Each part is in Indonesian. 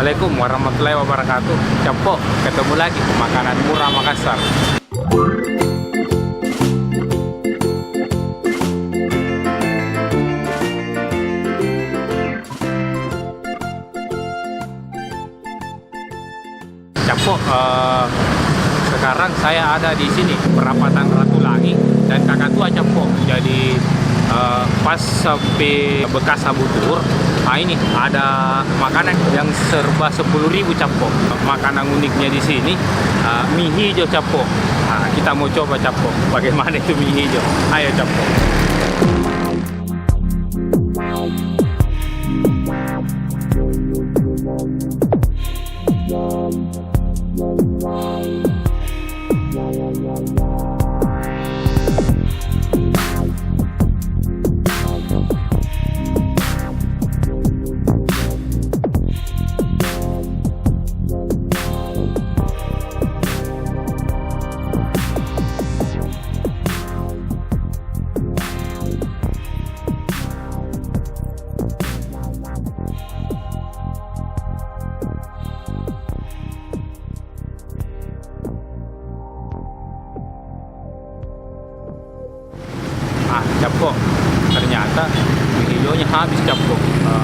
Assalamualaikum warahmatullahi wabarakatuh. Capo, ketemu lagi makanan murah Makassar. Capo, sekarang saya ada di sini perapatan Ratulangi dan kakak tua Capo. Jadi pas sampai bekas Abutur, ini ada makanan yang serba 10.000 Capo. Makanan uniknya di sini mie hijau Capo. Nah, kita mau coba Capo, bagaimana itu mie hijau. Ayo Capo. Capo, ternyata mie hijaunya habis Capo.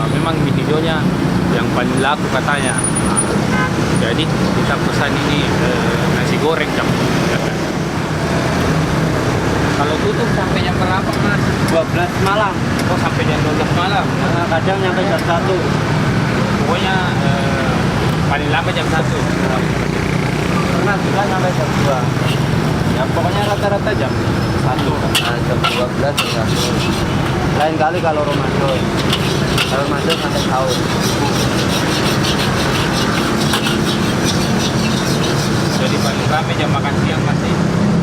Memang mie hijaunya yang paling laku katanya. Jadi kita pesan ini nasi goreng Capo. Kalau tutup sampai jam berapa Mas? 12 malam. Oh, sampai jam 12 malam. Kadang nyampe jam 1. Pokoknya paling lambat jam 1. Pernah juga nyampe jam 2. Ya pokoknya rata-rata jam 1. Jam 12 jam 1. Lain kali kalau Ramadan. Kalau Ramadan sampai sahur. Jadi paling ramai jam makan siang pasti.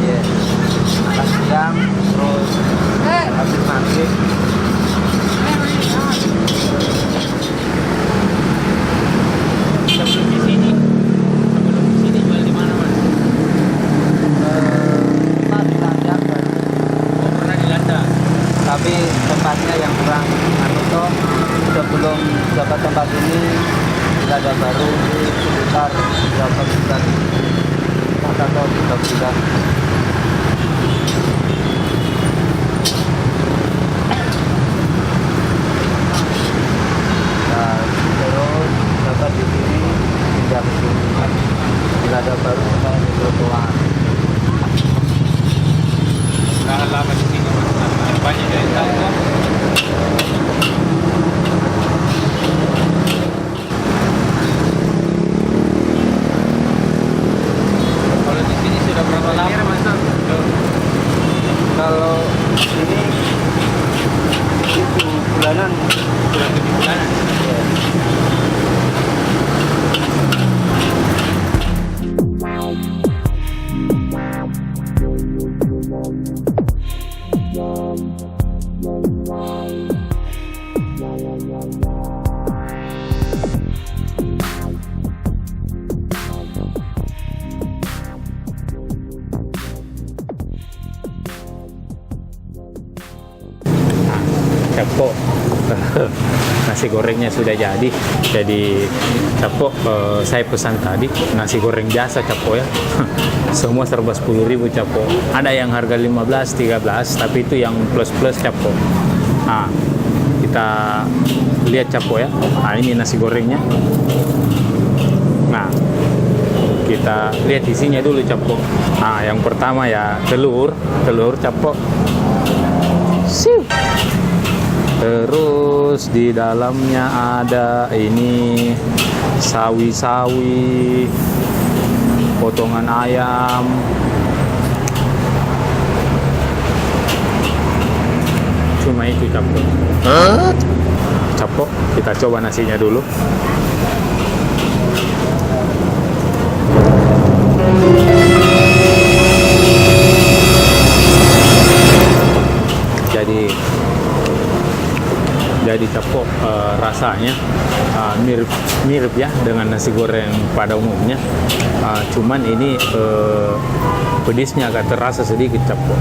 Iya. Makan siang terus habis maghrib. Sebelum di sini jual di mana Mas? Pernah di Landak, Oh, pernah di Landa. tapi tempatnya yang kurang tuh sebelum dapat tempat ini tidak ada baru di sekitar berapa bulan atau 3 bulan. Nah, terus dapat di sini pindah ke sini. Bila ada baru kita di trotoar. Udah lama di sini Mas. Banyak yang tahu kok. Kalau di sini sudah berapa lama Mas? Kalau ini 7 bulanan. Sudah 7 bulanan. Capo, nasi gorengnya sudah jadi. Capo, saya pesan tadi nasi goreng biasa Capo ya. Semua serba 10.000 Capo. Ada yang harga 15, 13, tapi itu yang plus Capo. Nah, kita lihat Capo ya. Nah, ini nasi gorengnya. Nah, kita lihat isinya dulu Capo. Nah, yang pertama ya telur Capo. Siu. Terus di dalamnya ada ini sawi-sawi, potongan ayam, cuma itu Capo. Capo, kita coba nasinya dulu. Jadi Capo, rasanya mirip ya dengan nasi goreng pada umumnya. Cuman ini pedisnya agak terasa sedikit Capo.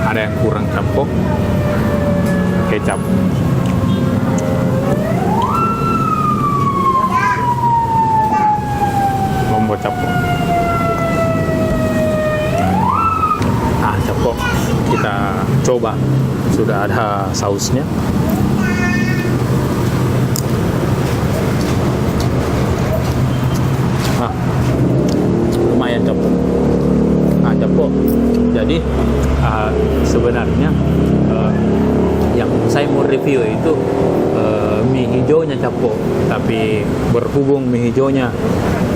Ada yang kita coba. Sudah ada sausnya. Lumayan Capo. Capo. Jadi sebenarnya yang saya mau review itu mie hijaunya Capo, tapi berhubung mie hijaunya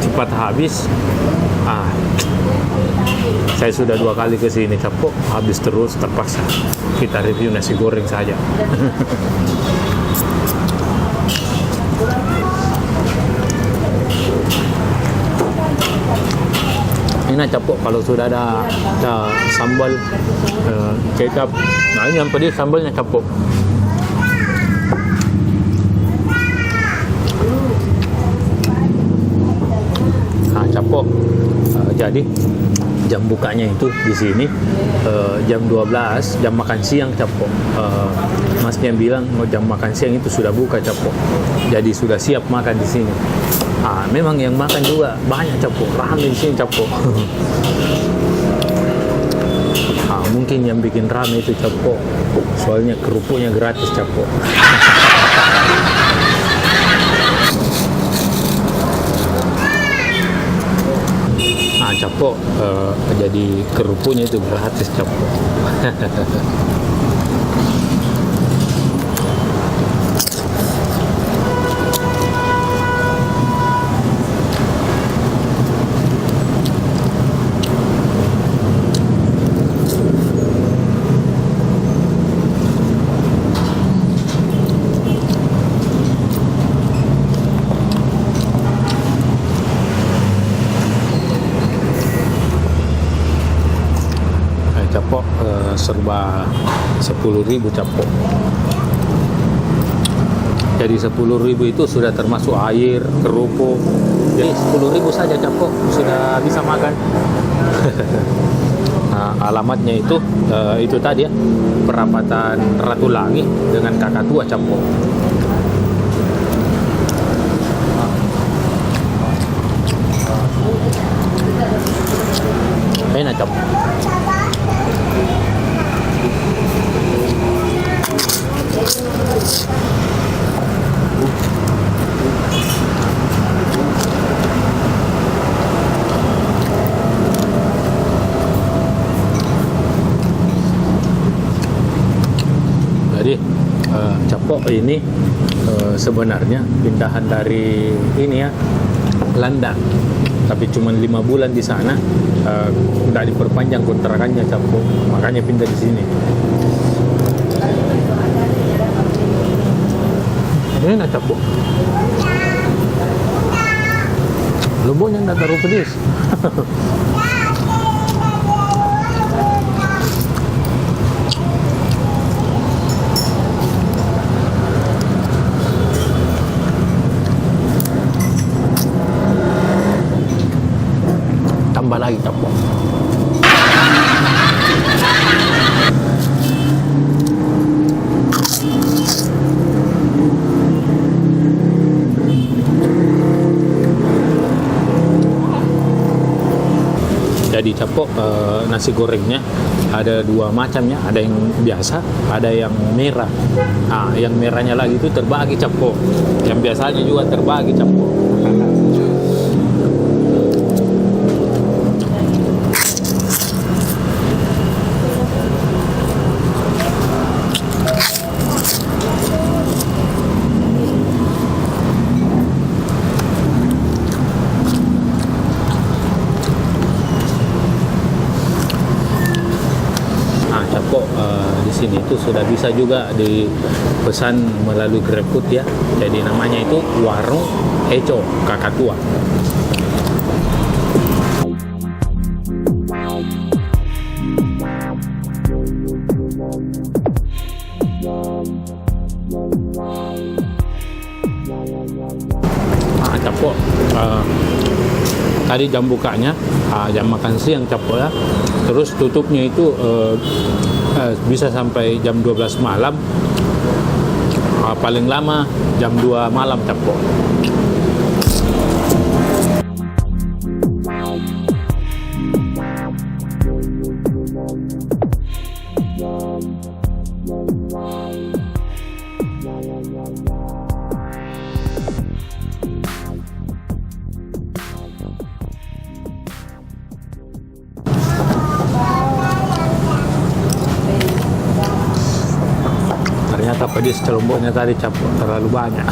cepat habis, saya sudah 2 kali ke sini Capo, habis terus, terpaksa kita review nasi goreng saja. Enak Capo kalau sudah ada sambal kecap. Nah ini yang pedis sambalnya Capo. Capo. Jadi jam bukanya itu di sini jam 12, jam makan siang Capo. Masnya bilang mau jam makan siang itu sudah buka Capo. Jadi sudah siap makan di sini. Memang yang makan juga banyak Capo, rame di sini Capo. Mungkin yang bikin rame itu Capo, soalnya kerupuknya gratis Capo. Capo, jadi kerupuknya itu gratis Capo. Capo serba 10.000 Capo. Jadi 10.000 itu sudah termasuk air, kerupuk. Jadi 10.000 saja Capo sudah bisa makan. Alamatnya itu tadi ya, perapatan Ratulangi dengan Kakatua Capo. Enak Capo. Jadi Capo ini sebenarnya pindahan dari ini ya, Landa, tapi cuma 5 bulan di sana, udah diperpanjang kontrakannya Capo, makanya pindah di sini. Enak Capo. Lomboknya nggak terlalu pedes. Tambah lagi Capo. Jadi Capo, nasi gorengnya ada 2 macamnya, ada yang biasa, ada yang merah. Yang merahnya lagi itu terbagi Capo, yang biasanya juga terbagi Capo. Capo di sini itu sudah bisa juga dipesan melalui GrabFood ya. Jadi namanya itu Warung Eco Kakatua. Capo, tadi jam bukanya jam makan siang Capo ya. Terus tutupnya itu bisa sampai jam 12 malam, paling lama jam 2 malam Capo. Pedis celomboknya tadi Capo, terlalu banyak.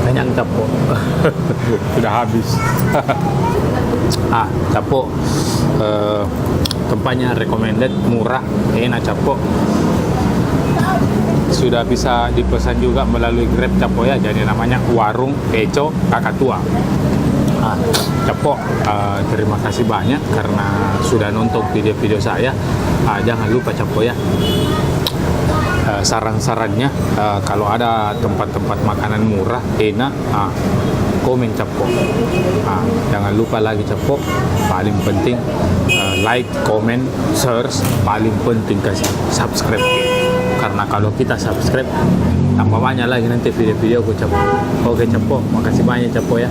Kenyang Capo. Sudah habis. Capo, tempatnya recommended, murah, enak Capo. Sudah bisa dipesan juga melalui Grab Capo ya. Jadi namanya Warung Peco Kakak Tua. Capo, terima kasih banyak karena sudah nonton video-video saya. Jangan lupa Capo ya, saran-sarannya kalau ada tempat-tempat makanan murah enak, komen Capo. Jangan lupa lagi Capo, paling penting like, comment, search, paling penting kasih subscribe, karena kalau kita subscribe tambah banyak lagi nanti video-video aku Capo. Oke Capo, makasih banyak Capo ya.